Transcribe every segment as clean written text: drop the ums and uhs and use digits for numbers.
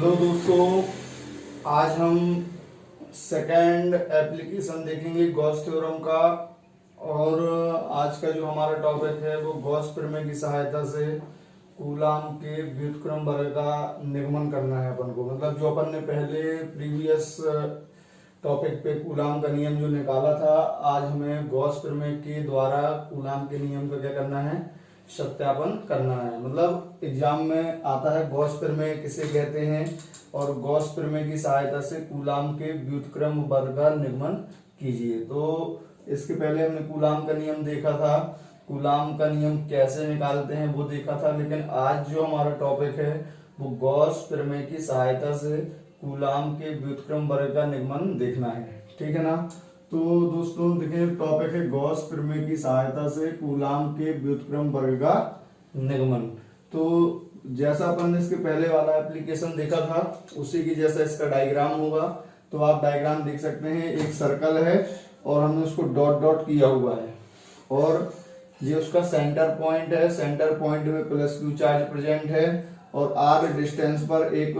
Hello दोस्तों, आज हम सेकंड एप्लीकेशन देखेंगे गॉस थ्योरम का। और आज का जो हमारा टॉपिक है वो गॉस प्रमेय की सहायता से कूलाम के व्युत्क्रम वर्ग का निगमन करना है अपन को। मतलब जो अपन ने पहले प्रीवियस टॉपिक पे कूलाम का नियम जो निकाला था, आज हमें गॉस प्रमेय के द्वारा कूलाम के नियम का क्या करना है, सत्यापन करना है। मतलब एग्जाम में आता है गॉस प्रमेय किसे कहते हैं और गॉस प्रमेय की सहायता से कूलाम के व्युत्क्रम वर्ग का निगमन कीजिए। तो इसके पहले हमने कूलाम का नियम देखा था, कूलाम का नियम कैसे निकालते हैं वो देखा था। लेकिन आज जो हमारा टॉपिक है वो गॉस प्रमेय की सहायता से कूलाम के व्युत्क्रम वर्ग का निगमन देखना है, ठीक है ना। तो दोस्तों देखिए, टॉपिक है गॉस प्रमेय की सहायता से कूलाम के व्युत्क्रम वर्ग का निगमन। तो जैसा अपन ने इसके पहले वाला एप्लीकेशन देखा था उसी की जैसा इसका डायग्राम होगा। तो आप डायग्राम देख सकते हैं, एक सर्कल है और हमने उसको डॉट डॉट किया हुआ है और ये उसका सेंटर पॉइंट है। सेंटर पॉइंट में प्लस क्यू चार्ज प्रेजेंट है और आर डिस्टेंस पर एक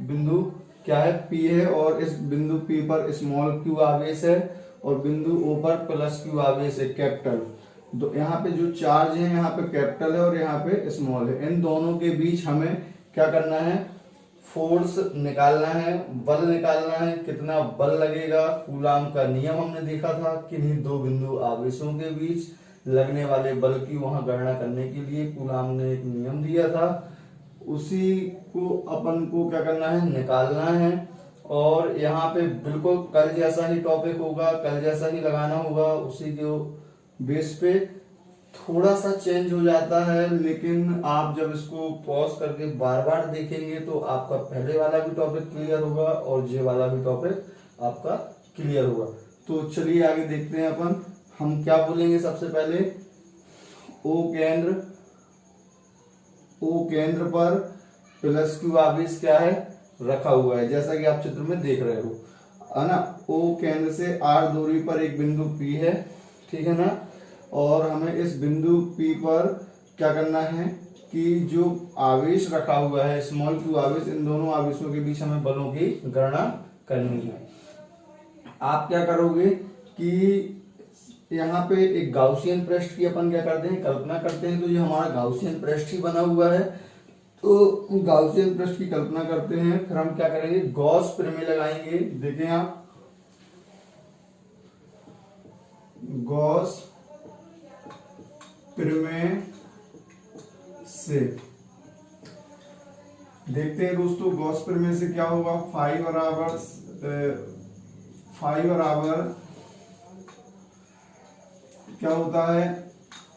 बिंदु क्या है, पी है, और इस बिंदु पी पर स्मॉल क्यू आवेश है और बिंदु ओ पर प्लस क्यू आवेश है, कैपिटल। तो यहाँ पे जो चार्ज है यहाँ पे कैपिटल है और यहाँ पे स्मॉल है। इन दोनों के बीच हमें क्या करना है, फोर्स निकालना है, बल निकालना है। कितना बल लगेगा, कूलाम का नियम हमने देखा था, किन्हीं दो बिंदु आवेशों के बीच लगने वाले बल की वहां गणना करने के लिए कूलाम ने एक नियम दिया था। उसी को अपन को क्या करना है, निकालना है। और यहाँ पे बिल्कुल कल जैसा ही टॉपिक होगा, कल जैसा ही लगाना होगा। उसी के बेस पे थोड़ा सा चेंज हो जाता है, लेकिन आप जब इसको पॉज करके बार बार देखेंगे तो आपका पहले वाला भी टॉपिक क्लियर होगा और ये वाला भी टॉपिक आपका क्लियर होगा। तो चलिए आगे देखते हैं अपन। हम क्या बोलेंगे सबसे पहले, ओ केंद्र पर प्लस क्यू आवेश क्या है, रखा हुआ है, जैसा कि आप चित्र में देख रहे हो, है ना। ओ केंद्र से आर दूरी पर एक बिंदु पी है, ठीक है ना। और हमें इस बिंदु पी पर क्या करना है कि जो आवेश रखा हुआ है स्मॉल क्यू आवेश, इन दोनों आवेशों के बीच हमें बलों की गणना करनी है। आप क्या करोगे कि यहाँ पे एक गाउसियन पृष्ठ की अपन क्या करते हैं, कल्पना करते हैं। तो ये हमारा गाउसियन पृष्ठ ही बना हुआ है, तो गाउसियन पृष्ठ की कल्पना करते हैं। फिर हम क्या करेंगे, गॉस प्रमेय लगाएंगे। देखें आप, गॉस प्रमेय से देखते हैं दोस्तों, गॉस प्रमेय से क्या होगा। फाई बराबर क्या होता है,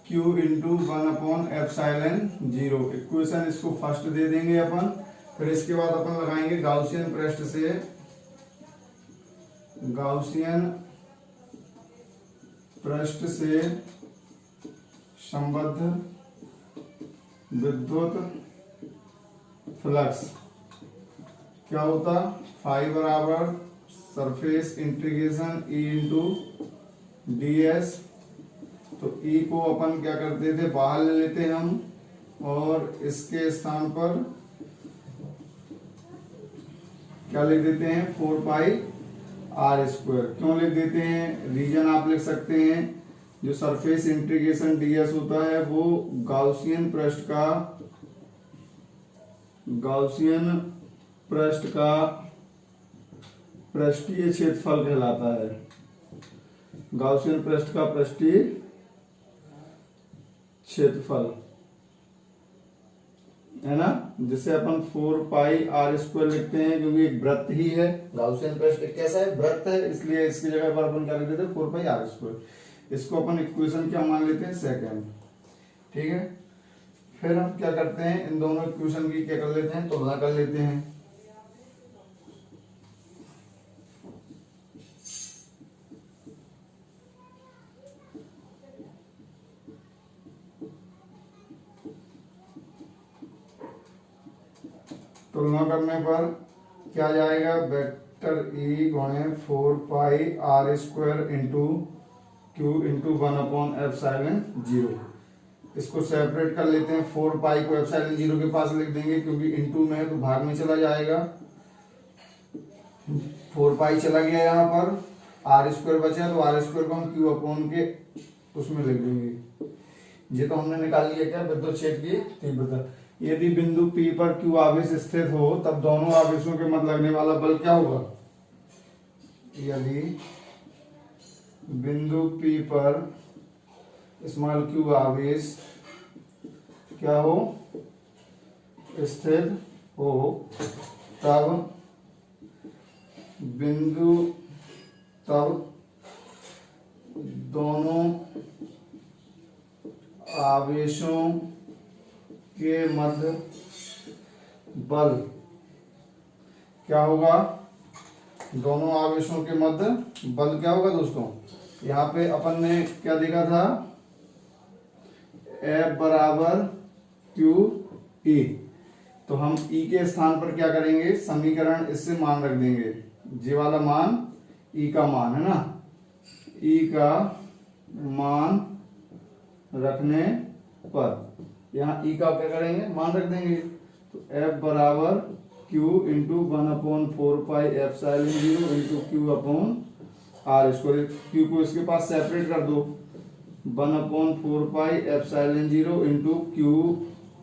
Q इंटू 1/एप्सिलॉन 0। इक्वेशन इसको फर्स्ट दे देंगे अपन। फिर इसके बाद अपन लगाएंगे गाउसियन पृष्ठ से संबद्ध विद्युत फ्लक्स क्या होता, फाई बराबर surface integration E into ds। तो E को अपन क्या करते थे, बाहर ले लेते हैं हम, और इसके स्थान पर क्या लिख देते हैं, 4πr²। क्यों लिख देते हैं, रीजन आप लिख सकते हैं। जो सरफेस इंटीग्रेशन ds होता है वो गाउसियन पृष्ठ का पृष्ठीय क्षेत्रफल कहलाता है। गाउसियन पृष्ठ का पृष्ठीय क्षेत्रफल है ना, जिसे अपन 4πr² लिखते हैं, क्योंकि एक वृत्त ही है। गाउसियन पृष्ठ कैसा है, वृत्त है, इसलिए इसकी जगह पर अपन क्या लिख देते हैं, 4πr²। इसको अपन इक्वेशन क्या मान लेते हैं, सेकंड, ठीक है। फिर हम क्या करते हैं, इन दोनों इक्वेशन की क्या कर लेते हैं, तुलना कर लेते हैं। तुलना करने पर क्या जाएगा, वेक्टर E गुणे 4πr² इंटू Q इंटू 1/एप्सिलॉन 0। इसको सेपरेट कर लेते हैं। 4 पाई को एप्सिलॉन जीरो के पास लिख देंगे, क्योंकि इनटू में है तो भाग में चला जाएगा। 4 पाई चला गया यहाँ पर, आर स्क्वायर बचा, तो आर स्क्वायर को हम क्यू अपॉन के उसमें लिख देंगे। ये तो हमने निकाल लिया क्या, विद्युत क्षेत्र की तीव्रता। यदि बिंदु P पर Q आवेश स्थित हो तब दोनों आवेशों के मध्य लगने वाला बल क्या होगा। यदि बिंदु P पर स्मॉल q आवेश क्या हो, स्थित हो, तब दोनों आवेशों के मध्य बल क्या होगा। दोनों आवेशों के मध्य बल क्या होगा दोस्तों। यहाँ पे अपन ने क्या देखा था, F बराबर क्यू ई, तो हम E के स्थान पर क्या करेंगे, समीकरण इससे मान रख देंगे। जे वाला मान E का मान है ना, E का मान रखने पर यहाँ E का क्या करेंगे, मान रख देंगे। तो F बराबर Q into 1/4 pi epsilon zero into Q upon R square. Q को इसके पास सेपरेट कर दो, 1/4 pi epsilon zero into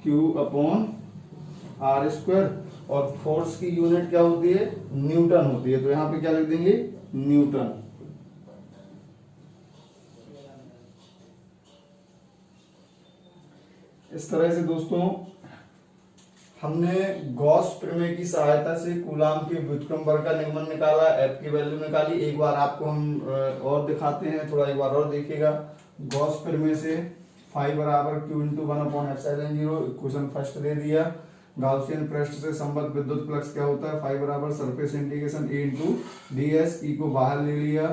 Q upon R square. और फोर्स की यूनिट क्या होती है, न्यूटन होती है, तो यहाँ पे क्या लिख देंगे, न्यूटन। इस तरह से दोस्तों हमने गॉस प्रमेय की सहायता से कूलाम के व्युत्क्रम बल का निगमन निकाला, एफ की वैल्यू निकाली। एक बार आपको हम और दिखाते हैं, थोड़ा एक बार और देखिएगा। गॉस प्रमेय से फाई बराबर क्यू इंटू 1/एप्सिलॉन जीरो, इक्वेशन फर्स्ट दे दिया। गाउसियन पृष्ठ से संबद्ध विद्युत फ्लक्स क्या होता है, फाई बराबर सरफेस इंटीग्रेशन ए इंटू डी एस। ई को बाहर ले लिया,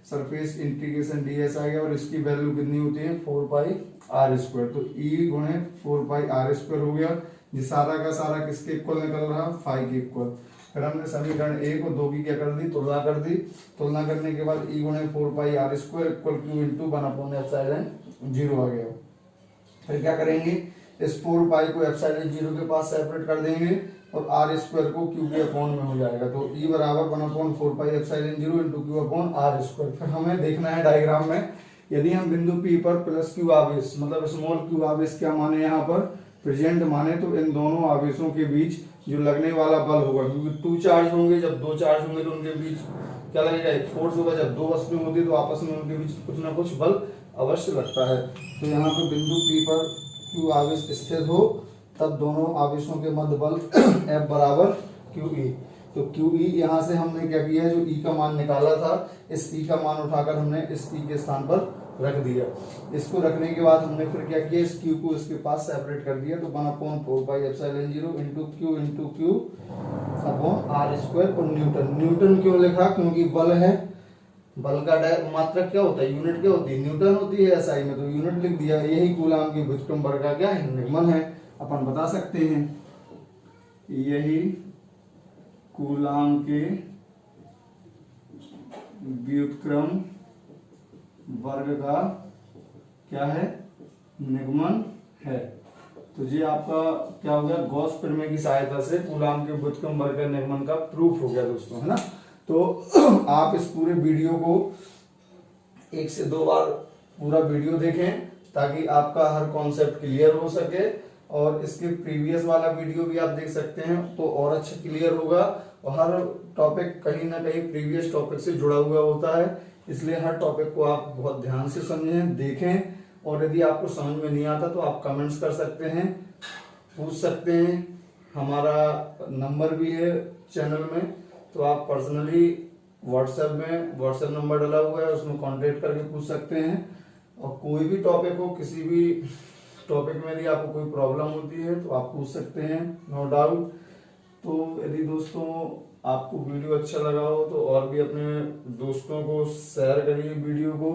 सरफेस इंटीग्रेशन डी एस आ गया, और इसकी वैल्यू कितनी होती है, 4 पाई आर स्क्वायर। तो ई गुणे 4 पाई आर स्क्वायर हो गया। ये सारा का सारा किसके इक्वल निकल रहा, फाई के इक्वल। फिर हमने समीकरण ए को 2 की क्या कर दी, तुलना कर दी। तुलना करने के बाद ई गुणे 4 pi r square equal q into 1/एप्सिलॉन जीरो आ गया। फिर क्या करेंगे, इस 4 पाई को एप्सिलॉन जीरो के पास सेपरेट कर देंगे, और आर स्क्वायर को क्यू के अपॉन में हो जाएगा। तो ई बराबर 1/4 pi epsilon zero into Q upon R square. फिर हमें देखना है डायग्राम में, यदि हम बिंदु P पर प्लस क्यू आवेश मतलब स्मॉल क्यू आवेश क्या माने, यहाँ पर प्रेजेंट माने, तो इन दोनों आवेशों के बीच जो लगने वाला बल होगा, क्योंकि 2 चार्ज होंगे, जब 2 चार्ज होंगे तो उनके बीच क्या लगेगा, एक फोर्स होगा। जब 2 वस्तुएं होती है तो आपस में उनके बीच कुछ ना कुछ बल अवश्य लगता है। तो यहाँ पे बिंदु P पर क्यू आवेश स्थित हो तब दोनों आवेशों के मध्य बल F बराबर क्यू ई। तो क्यू ई यहाँ से हमने क्या किया, जो ई का मान निकाला था, इस ई का मान उठाकर हमने इस ई के स्थान पर रख दिया। इसको रखने के बाद हमने फिर क्या किया, इस क्यू को इसके पास सेपरेट कर दिया। तो 1/4 pi epsilon zero into Q upon R square. और न्यूटन क्यों लिखा, क्योंकि बल है, बल का मात्रक क्या होता है, यूनिट क्या होती है, न्यूटन होती है एसआई में, तो यूनिट लिख दिया। यही कूलाम के व्युत्क्रम बल का क्या है, निगमन है, अपन बता सकते हैं। यही कूलाम के व्युत्क्रम वर्ग का क्या है, निगमन है। तो ये आपका क्या हो गया, गॉस प्रमेय की सहायता से कूलाम के व्युत्क्रम वर्ग का निगमन का प्रूफ हो गया दोस्तों, है ना। तो आप इस पूरे वीडियो को 1 से 2 बार पूरा वीडियो देखें, ताकि आपका हर कॉन्सेप्ट क्लियर हो सके। और इसके प्रीवियस वाला वीडियो भी आप देख सकते हैं, तो और अच्छा क्लियर होगा। और हर टॉपिक कहीं ना कहीं प्रीवियस टॉपिक से जुड़ा हुआ होता है, इसलिए हर टॉपिक को आप बहुत ध्यान से समझें, देखें। और यदि आपको समझ में नहीं आता तो आप कमेंट्स कर सकते हैं, पूछ सकते हैं। हमारा नंबर भी है चैनल में, तो आप पर्सनली व्हाट्सएप नंबर डाला हुआ है, उसमें कांटेक्ट करके पूछ सकते हैं। और कोई भी टॉपिक हो, किसी भी टॉपिक में यदि आपको कोई प्रॉब्लम होती है तो आप पूछ सकते हैं, नो डाउट। तो यदि दोस्तों आपको वीडियो अच्छा लगा हो तो और भी अपने दोस्तों को शेयर करिए वीडियो को,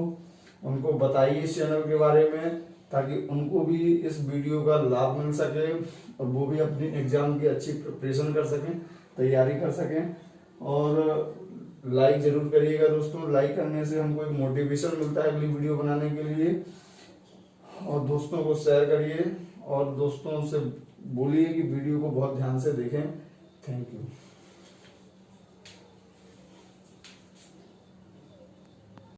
उनको बताइए इस चैनल के बारे में, ताकि उनको भी इस वीडियो का लाभ मिल सके और वो भी अपनी एग्जाम की अच्छी प्रिपरेशन कर सकें, तैयारी कर सकें। और लाइक जरूर करिएगा दोस्तों, लाइक करने से हमको एक मोटिवेशन मिलता है अगली वीडियो बनाने के लिए। और दोस्तों को शेयर करिए और दोस्तों से बोलिए कि वीडियो को बहुत ध्यान से देखें। Thank you.